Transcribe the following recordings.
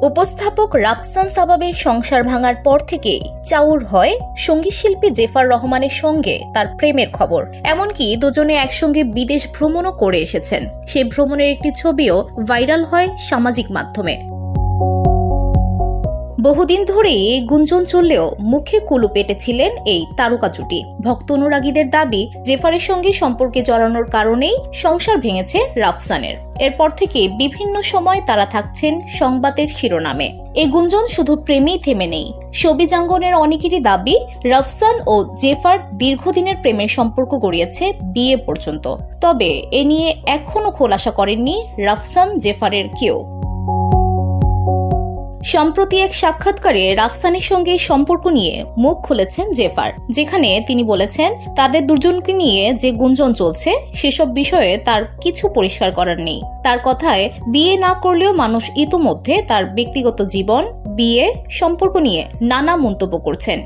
উপস্থাপক রাফসান সাবাবের সংসার ভাঙার পর থেকে চাউর হয় সঙ্গীত শিল্পী জেফার রহমানের সঙ্গে তার প্রেমের খবর। এমনকি দুজনে একসঙ্গে বিদেশ ভ্রমণও করে এসেছেন। সেই ভ্রমণের একটি ছবিও ভাইরাল হয় সামাজিক মাধ্যমে। বহুদিন ধরে গুঞ্জন চললেও মুখে কুলু পেটেছিলেন এই তারকা জুটি। ভক্ত অনুরাগীদের দাবি, জেফারের সঙ্গে সম্পর্কে জড়ানোর কারণেই সংসার ভেঙেছে রাফসানের। এরপর থেকে বিভিন্ন সময় তারা থাকছেন সংবাদের শিরোনামে। এই গুঞ্জন শুধু প্রেমেই থেমে নেই। শোবিজাঙ্গনের অনেকেরই দাবি, রাফসান ও জেফার দীর্ঘদিনের প্রেমের সম্পর্ক গড়িয়েছে বিয়ে পর্যন্ত। তবে এ নিয়ে এখনো খোলাসা করেননি রাফসান জেফারের কেউ। সম্প্রতি এক সাক্ষাৎকারে রাফসানের সঙ্গে সম্পর্ক নিয়ে মুখ খুলেছেন জেফার, যেখানে তিনি বলেছেন তাদের দুজনকে নিয়ে যে গুঞ্জন চলছে সেসব বিষয়ে তার কিছু পরিষ্কার করার নেই। তার কথায়, বিয়ে না করলেও মানুষ ইতোমধ্যে তার ব্যক্তিগত জীবন, বিয়ে, সম্পর্ক নিয়ে নানা মন্তব্য করছেন।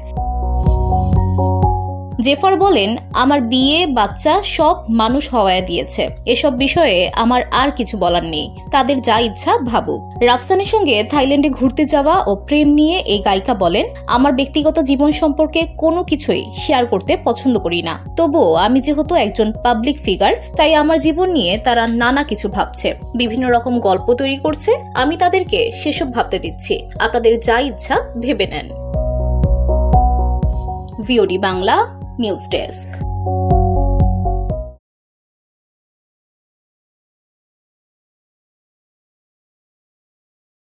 জেফার বলেন, আমার বিয়ে, বাচ্চা সব মানুষ হওয়ায় দিয়েছে। এসব বিষয়ে আমার আর কিছু বলার নেই, তাদের যা ইচ্ছা ভাবুক। রাফসানের সঙ্গে থাইল্যান্ডে ঘুরতে যাওয়া ও প্রেম নিয়ে এই গায়িকা বলেন, আমার ব্যক্তিগত জীবন সম্পর্কে কোনো কিছুই শেয়ার করতে পছন্দ করি না। তবুও আমি যেহেতু একজন পাবলিক ফিগার, তাই আমার জীবন নিয়ে তারা নানা কিছু ভাবছে, বিভিন্ন রকম গল্প তৈরি করছে। আমি তাদেরকে সেসব ভাবতে দিচ্ছি, আপনাদের যা ইচ্ছা ভেবে নেন। VOD Bangla news desk.